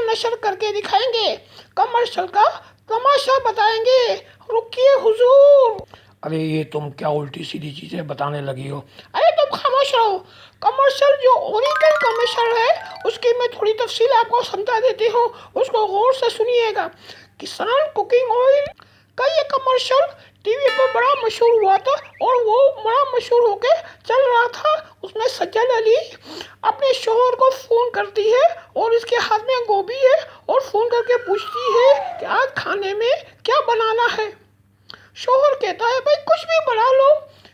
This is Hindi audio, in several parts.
नशर करके दिखाएंगे, कमर्शियल का तमाशा बताएंगे। रुकिए हुजूर। अरे ये तुम क्या उल्टी सीधी चीजें बताने लगी हो? अरे तुम खामोश रहो। कमर्शियल जो ओरिजिनल कमर्शियल है उसकी मैं थोड़ी तफसील आपको समझा देती हूँ, उसको गौर से सुनिएगा। किसान कुकिंग ऑयल का ये कमर्शियल टीवी पर बड़ा मशहूर हुआ था और वो बड़ा मशहूर होके चल रहा था। उसमें सज्जन अली अपने शोहर को फ़ोन करती है और इसके हाथ में गोभी है और फ़ोन करके पूछती है कि आज खाने में क्या बनाना है। शोहर कहता है भाई कुछ भी बना लो।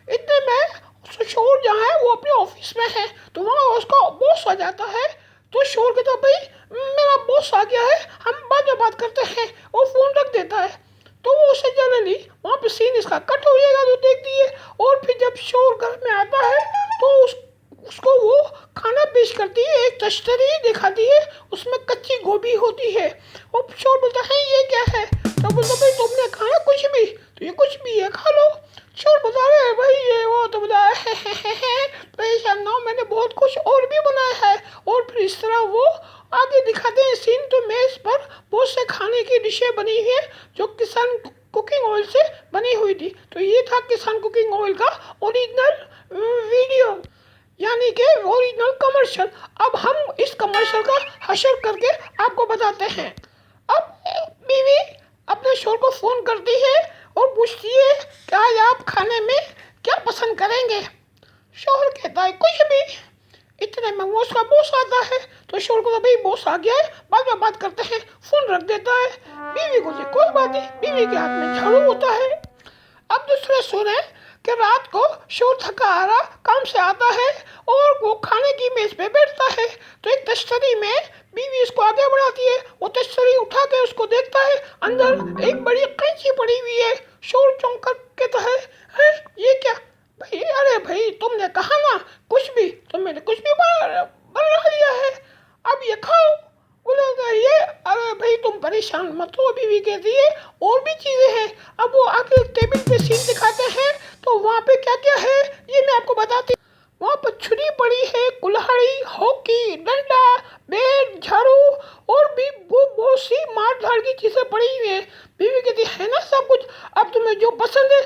इतने में शोहर जहाँ है वो अपने ऑफिस में है तो वहाँ उसका बॉस आ जाता है। तो शोहर कहता है भाई मेरा बॉस आ गया है, हम बाद में बात करते हैं, और फ़ोन रख देता है। तो वो उसे जनरली वहाँ पे सीन इसका कट हो जाएगा तो देखती है। और फिर जब शोहर घर में आता है तो उसको वो खाना पेश करती है, एक तश्तरी दिखाती है, उसमें कच्ची गोभी होती है। और शोहर बोलता है ये क्या है? तो बोलता भाई तुमने खाना कुछ भी, तो ये कुछ भी है खा लो। शोहर बता रहे हैं भाई ये वो, तो बोला परेशान ना हो, मैंने बहुत कुछ और भी बनाया है। और फिर इस तरह वो आगे दिखाते हैं सीन। तो मेज पर बहुत से खाने की डिशें बनी है जो किसान कुकिंग ऑयल से बनी हुई थी। तो ये था किसान कुकिंग ऑयल का ओरिजिनल वीडियो, यानी कि ओरिजिनल कमर्शियल। अब हम इस कमर्शियल का हशर करके आपको बताते हैं। अब बीवी अपने शोहर को फ़ोन करती है और पूछती है कि आज आप खाने में क्या पसंद करेंगे। शोहर कहता है कुछ भी। इतने में वो उसका बॉस आता है तो शोहर को भाई बॉस आ गया है, बाद में बात करते हैं, फ़ोन रख देता है। बीवी को कोई बात नहीं, बीवी के हाथ में झाड़ू होता है। अब दूसरे सुने कि रात को शोर थका आ रहा काम से आता है और वो खाने की मेज पे बैठता है। तो एक तश्तरी में बीवी इसको आगे बढ़ाती है, वो तश्तरी उठा के उसको देखता है, अंदर एक बड़ी कैंची पड़ी हुई है। शोर चौंक कर कहता है ये क्या भाई? अरे भाई तुमने कहा ना कुछ भी, तो मैंने कुछ भी बना लिया है, अब ये खाओ। बोला ये, अरे भाई तुम परेशान मत हो, बीवी कहती है और भी चीज़ें हैं। अब वो आगे टेबल पे सीन दिखाते हैं तो वहाँ पे क्या क्या है ये मैं आपको बताती। वहाँ पर छुरी पड़ी है, कुल्हाड़ी, हॉकी, डंडा, बेट, झाड़ू और भी बहुत सी मार धाड़ की चीज़ें पड़ी हुई है। बीवी कहती है ना सब कुछ, अब तुम्हें जो पसंद है